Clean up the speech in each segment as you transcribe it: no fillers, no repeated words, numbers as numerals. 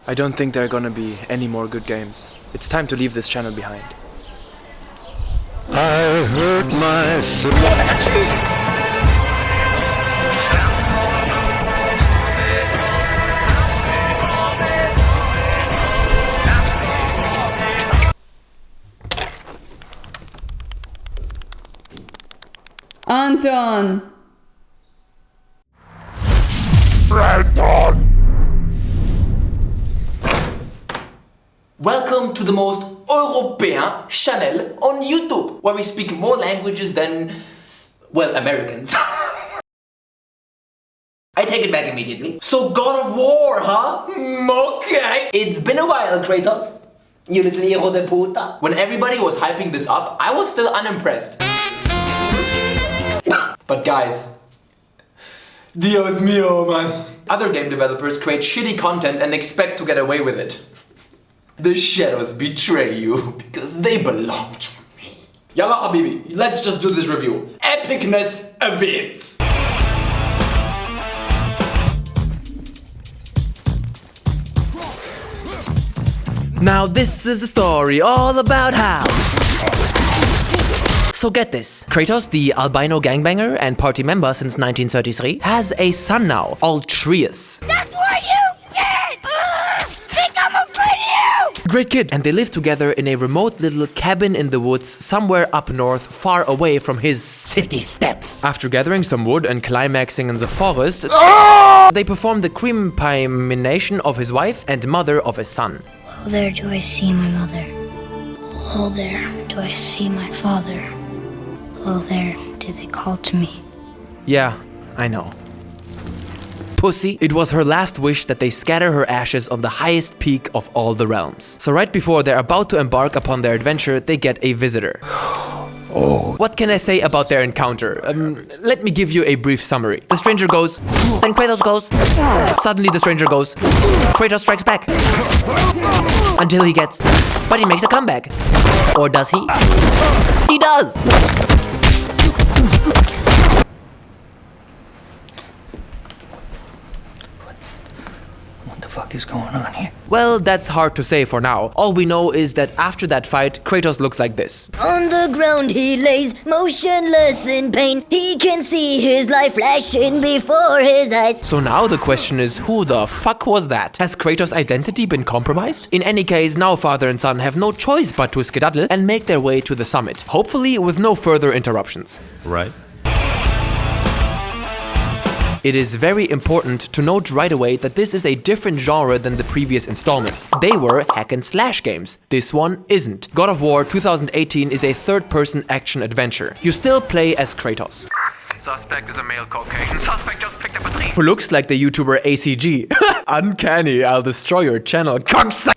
I don't think there are gonna be any more good games. It's time to leave this channel behind. I hurt myself. Anton! Welcome to the most European channel on YouTube, where we speak more languages than, well, Americans. I take it back immediately. So God of War, huh? Okay. It's been a while, Kratos. You little hero de puta. When everybody was hyping this up, I was still unimpressed. But guys, Dios mío, man. Other game developers create shitty content and expect to get away with it. The shadows betray you because they belong to me. Yalla habibi, let's just do this review. Epicness awaits. Now this is a story all about how. So get this, Kratos, the albino gangbanger and party member since 1933, has a son now, Atreus. That's what you get! Think I'm afraid of you! Great kid, and they live together in a remote little cabin in the woods somewhere up north, far away from his city steps. After gathering some wood and climaxing in the forest, they perform the cremation of his wife and mother of his son. Oh, there do I see my mother. Oh, there do I see my father. Oh, there do they call to me. Yeah, I know. Pussy, it was her last wish that they scatter her ashes on the highest peak of all the realms. So right before they're about to embark upon their adventure, they get a visitor. Oh. What can I say about their encounter? Let me give you a brief summary. The stranger goes, then Kratos goes. Suddenly the stranger goes, Kratos strikes back. Until he gets, but he makes a comeback. Or does he? He does! What the fuck is going on here? Well, that's hard to say for now. All we know is that after that fight, Kratos looks like this. On the ground he lays, motionless in pain. He can see his life flashing before his eyes. So now the question is, who the fuck was that? Has Kratos' identity been compromised? In any case, now father and son have no choice but to skedaddle and make their way to the summit. Hopefully with no further interruptions. Right. It is very important to note right away that this is a different genre than the previous installments. They were hack and slash games. This one isn't. God of War 2018 is a third-person action adventure. You still play as Kratos. Suspect is a male cocaine. Suspect just picked up a tree. Who looks like the YouTuber ACG. Uncanny, I'll destroy your channel. Cocksucker!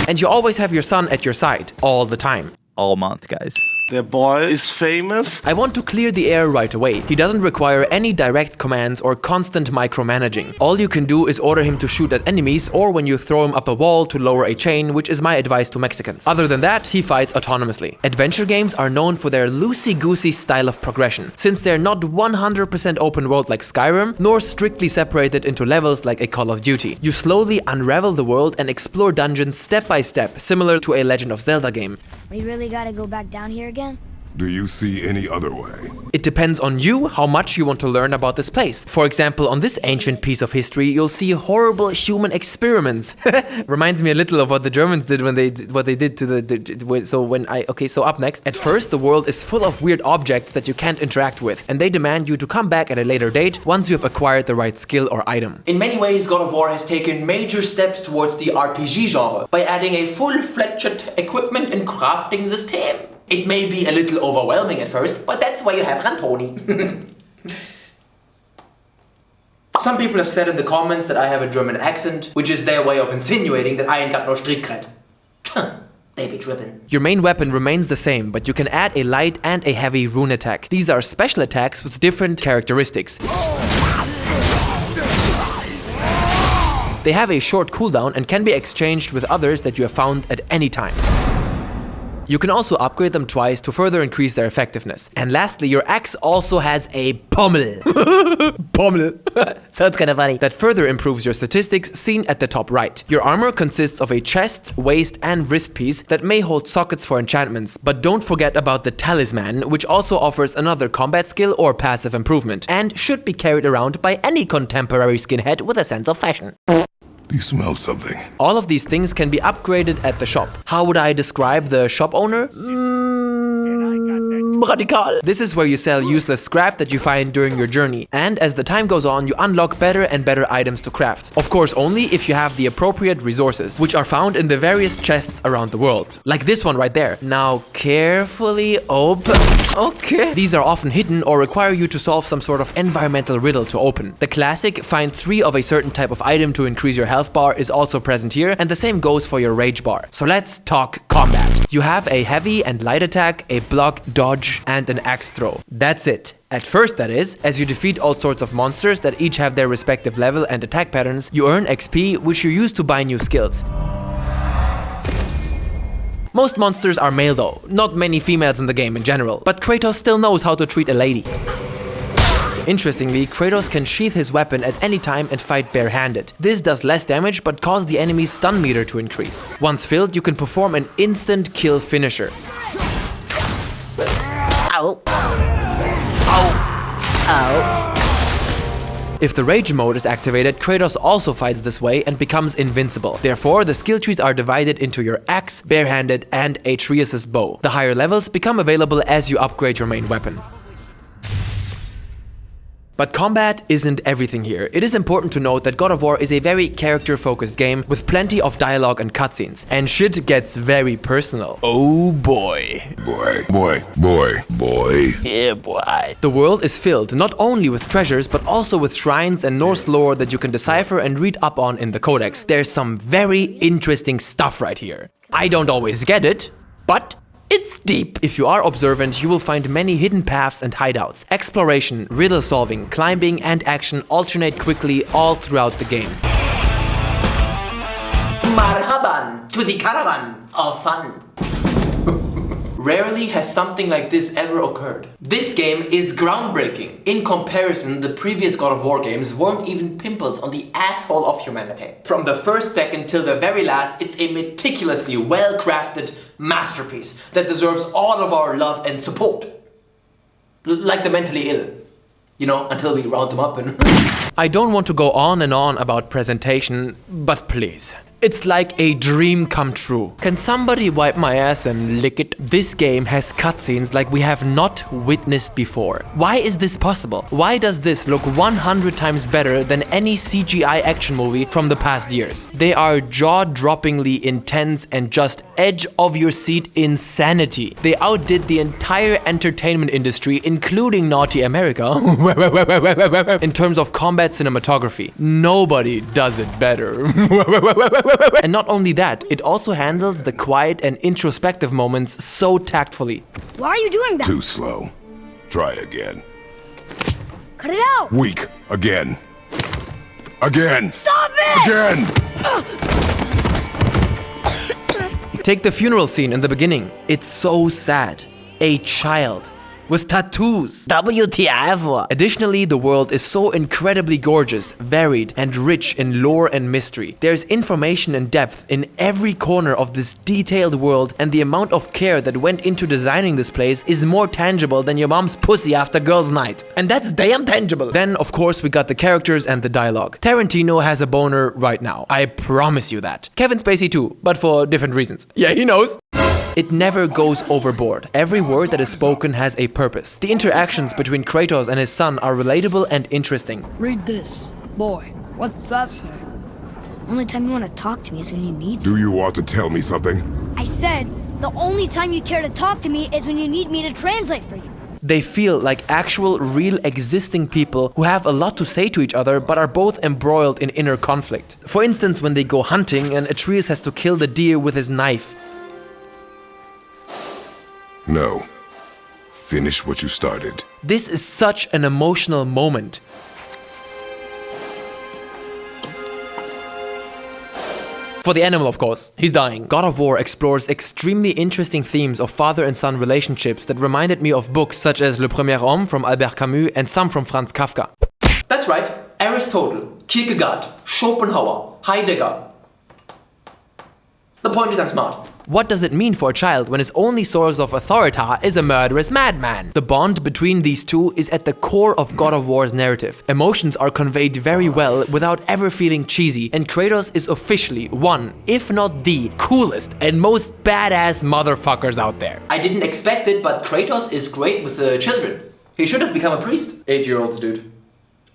And you always have your son at your side, all the time. All month, guys. The boy is famous. I want to clear the air right away. He doesn't require any direct commands or constant micromanaging. All you can do is order him to shoot at enemies or when you throw him up a wall to lower a chain, which is my advice to Mexicans. Other than that, he fights autonomously. Adventure games are known for their loosey-goosey style of progression, since they're not 100% open world like Skyrim, nor strictly separated into levels like a Call of Duty. You slowly unravel the world and explore dungeons step by step, similar to a Legend of Zelda game. We really gotta go back down here again? Do you see any other way? It depends on you how much you want to learn about this place. For example, on this ancient piece of history, you'll see horrible human experiments. Reminds me a little of what the Germans did when they did to the so up next. At first, the world is full of weird objects that you can't interact with, and they demand you to come back at a later date once you have acquired the right skill or item. In many ways, God of War has taken major steps towards the RPG genre by adding a full-fledged equipment and crafting system. It may be a little overwhelming at first, but that's why you have Rantoni. Some people have said in the comments that I have a German accent, which is their way of insinuating that I ain't got no Strickred. They be trippin'. Your main weapon remains the same, but you can add a light and a heavy rune attack. These are special attacks with different characteristics. They have a short cooldown and can be exchanged with others that you have found at any time. They have a short cooldown and can be exchanged with others that you have found at any time. You can also upgrade them twice to further increase their effectiveness. And lastly, your axe also has a pommel. Pommel. Sounds kind of funny. That further improves your statistics seen at the top right. Your armor consists of a chest, waist and wrist piece that may hold sockets for enchantments, but don't forget about the talisman, which also offers another combat skill or passive improvement, and should be carried around by any contemporary skinhead with a sense of fashion. Do you smell something? All of these things can be upgraded at the shop. How would I describe the shop owner? Radical. This is where you sell useless scrap that you find during your journey, and as the time goes on, you unlock better and better items to craft. Of course, only if you have the appropriate resources, which are found in the various chests around the world. Like this one right there. Now carefully open. Okay. These are often hidden or require you to solve some sort of environmental riddle to open. The classic find 3 of a certain type of item to increase your health bar is also present here, and the same goes for your rage bar. So let's talk combat. You have a heavy and light attack, a block, dodge, and an axe throw. That's it. At first, that is, as you defeat all sorts of monsters that each have their respective level and attack patterns, you earn XP, which you use to buy new skills. Most monsters are male though, not many females in the game in general, but Kratos still knows how to treat a lady. Interestingly, Kratos can sheath his weapon at any time and fight barehanded. This does less damage but causes the enemy's stun meter to increase. Once filled, you can perform an instant kill finisher. Ow. Ow. Ow. If the rage mode is activated, Kratos also fights this way and becomes invincible. Therefore, the skill trees are divided into your axe, barehanded, and Atreus' bow. The higher levels become available as you upgrade your main weapon. But combat isn't everything here. It is important to note that God of War is a very character-focused game with plenty of dialogue and cutscenes. And shit gets very personal. Oh boy. Boy. Yeah, boy. The world is filled not only with treasures, but also with shrines and Norse lore that you can decipher and read up on in the Codex. There's some very interesting stuff right here. I don't always get it, but it's deep. If you are observant, you will find many hidden paths and hideouts. Exploration, riddle solving, climbing, and action alternate quickly all throughout the game. Marhaban to the caravan of fun. Rarely has something like this ever occurred. This game is groundbreaking. In comparison, the previous God of War games weren't even pimples on the asshole of humanity. From the first second till the very last, it's a meticulously well-crafted masterpiece that deserves all of our love and support. Like the mentally ill. You know, until we round them up and... I don't want to go on and on about presentation, but please. It's like a dream come true. Can somebody wipe my ass and lick it? This game has cutscenes like we have not witnessed before. Why is this possible? Why does this look 100 times better than any CGI action movie from the past years? They are jaw-droppingly intense and just edge of your seat insanity. They outdid the entire entertainment industry, including Naughty America, in terms of combat cinematography. Nobody does it better. And not only that, it also handles the quiet and introspective moments so tactfully. Why are you doing that? Too slow. Try again. Cut it out! Weak. Again. Again. Stop it! Again. Take the funeral scene in the beginning. It's so sad. A child with tattoos. WTF? Additionally, the world is so incredibly gorgeous, varied, and rich in lore and mystery. There's information and depth in every corner of this detailed world, and the amount of care that went into designing this place is more tangible than your mom's pussy after girls' night. And that's damn tangible. Then, of course, we got the characters and the dialogue. Tarantino has a boner right now. I promise you that. Kevin Spacey too, but for different reasons. Yeah, he knows. It never goes overboard. Every word that is spoken has a purpose. The interactions between Kratos and his son are relatable and interesting. Read this. Boy, what's that say? Only time you want to talk to me is when you need Do you want to tell me something? I said, the only time you care to talk to me is when you need me to translate for you. They feel like actual, real, existing people who have a lot to say to each other but are both embroiled in inner conflict. For instance, when they go hunting and Atreus has to kill the deer with his knife. No. Finish what you started. This is such an emotional moment. For the animal, of course. He's dying. God of War explores extremely interesting themes of father and son relationships that reminded me of books such as Le Premier Homme from Albert Camus and some from Franz Kafka. That's right. Aristotle, Kierkegaard, Schopenhauer, Heidegger. The point is I'm smart. What does it mean for a child when his only source of authority is a murderous madman? The bond between these two is at the core of God of War's narrative. Emotions are conveyed very well without ever feeling cheesy, and Kratos is officially one, if not the, coolest and most badass motherfuckers out there. I didn't expect it, but Kratos is great with the children. He should have become a priest. 8-year-olds, dude.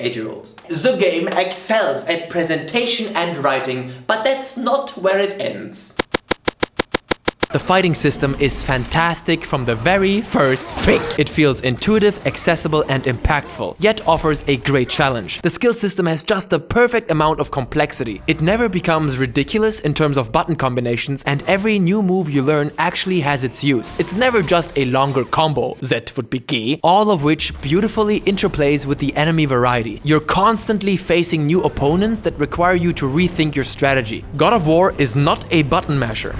8-year-olds. The game excels at presentation and writing, but that's not where it ends. The fighting system is fantastic from the very first thing. It feels intuitive, accessible, and impactful, yet offers a great challenge. The skill system has just the perfect amount of complexity. It never becomes ridiculous in terms of button combinations, and every new move you learn actually has its use. It's never just a longer combo, that would be gay, all of which beautifully interplays with the enemy variety. You're constantly facing new opponents that require you to rethink your strategy. God of War is not a button masher.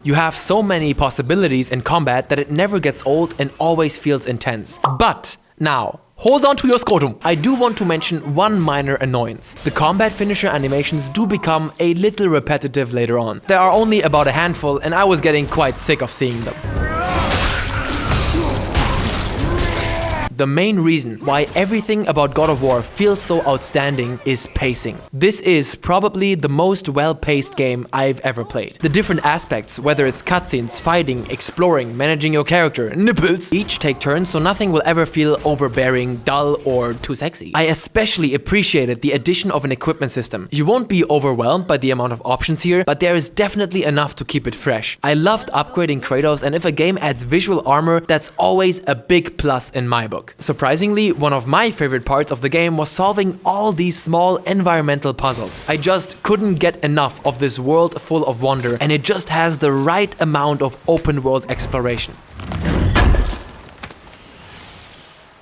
You have so many possibilities in combat that it never gets old and always feels intense. But now, hold on to your scrotum. I do want to mention one minor annoyance. The combat finisher animations do become a little repetitive later on. There are only about a handful and I was getting quite sick of seeing them. The main reason why everything about God of War feels so outstanding is pacing. This is probably the most well-paced game I've ever played. The different aspects, whether it's cutscenes, fighting, exploring, managing your character, nipples, each take turns so nothing will ever feel overbearing, dull, or too sexy. I especially appreciated the addition of an equipment system. You won't be overwhelmed by the amount of options here, but there is definitely enough to keep it fresh. I loved upgrading Kratos, and if a game adds visual armor, that's always a big plus in my book. Surprisingly, one of my favorite parts of the game was solving all these small environmental puzzles. I just couldn't get enough of this world full of wonder, and it just has the right amount of open world exploration.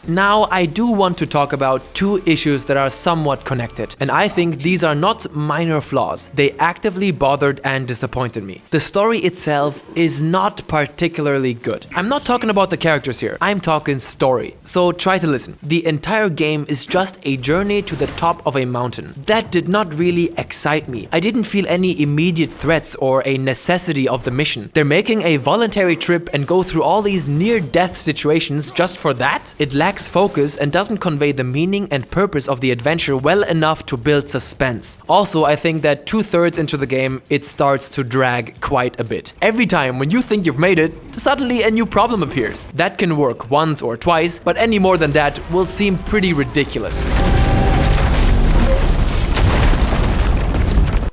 Now, I do want to talk about two issues that are somewhat connected, and I think these are not minor flaws. They actively bothered and disappointed me. The story itself is not particularly good. I'm not talking about the characters here, I'm talking story. So try to listen. The entire game is just a journey to the top of a mountain. That did not really excite me. I didn't feel any immediate threats or a necessity of the mission. They're making a voluntary trip and go through all these near-death situations just for that? It lacks focus and doesn't convey the meaning and purpose of the adventure well enough to build suspense. Also, I think that 2/3 into the game, it starts to drag quite a bit. Every time when you think you've made it, suddenly a new problem appears. That can work once or twice, but any more than that will seem pretty ridiculous.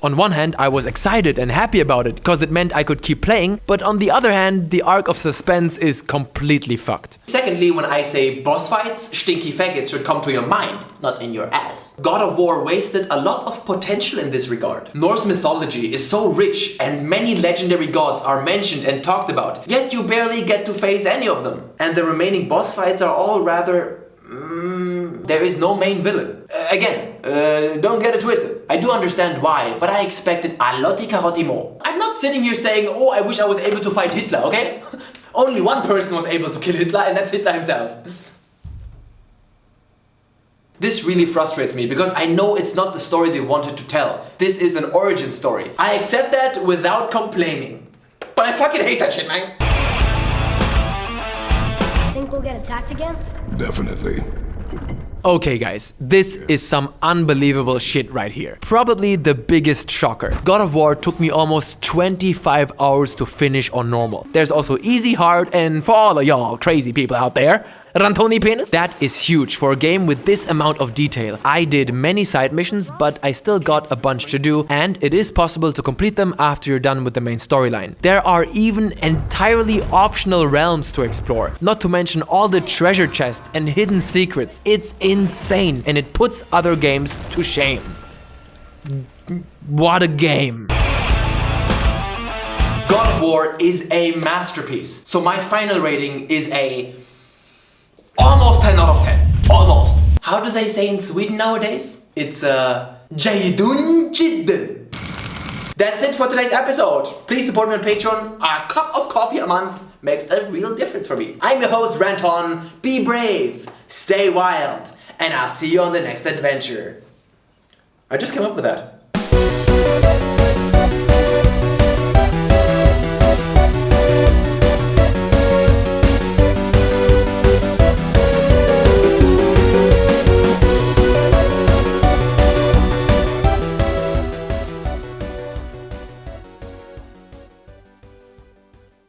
On one hand, I was excited and happy about it, because it meant I could keep playing, but on the other hand, the arc of suspense is completely fucked. Secondly, when I say boss fights, stinky faggots should come to your mind, not in your ass. God of War wasted a lot of potential in this regard. Norse mythology is so rich and many legendary gods are mentioned and talked about, yet you barely get to face any of them. And the remaining boss fights are all rather... there is no main villain. Don't get it twisted. I do understand why, but I expected a lotti carotti more. I'm not sitting here saying, oh, I wish I was able to fight Hitler, okay? Only one person was able to kill Hitler, and that's Hitler himself. This really frustrates me, because I know it's not the story they wanted to tell. This is an origin story. I accept that without complaining. But I fucking hate that shit, man. Think we'll get attacked again? Definitely. Okay guys, this is some unbelievable shit right here. Probably the biggest shocker. God of War took me almost 25 hours to finish on normal. There's also easy, hard, and for all of y'all crazy people out there, Rantoni penis? That is huge for a game with this amount of detail. I did many side missions, but I still got a bunch to do, and it is possible to complete them after you're done with the main storyline. There are even entirely optional realms to explore, not to mention all the treasure chests and hidden secrets. It's insane, and it puts other games to shame. What a game! God of War is a masterpiece, so my final rating is a Almost 10 out of 10. Almost. How do they say in Sweden nowadays? It's Jaydun Jidden. That's it for today's episode. Please support me on Patreon. A cup of coffee a month makes a real difference for me. I'm your host, Ranton. Be brave, stay wild, and I'll see you on the next adventure. I just came up with that.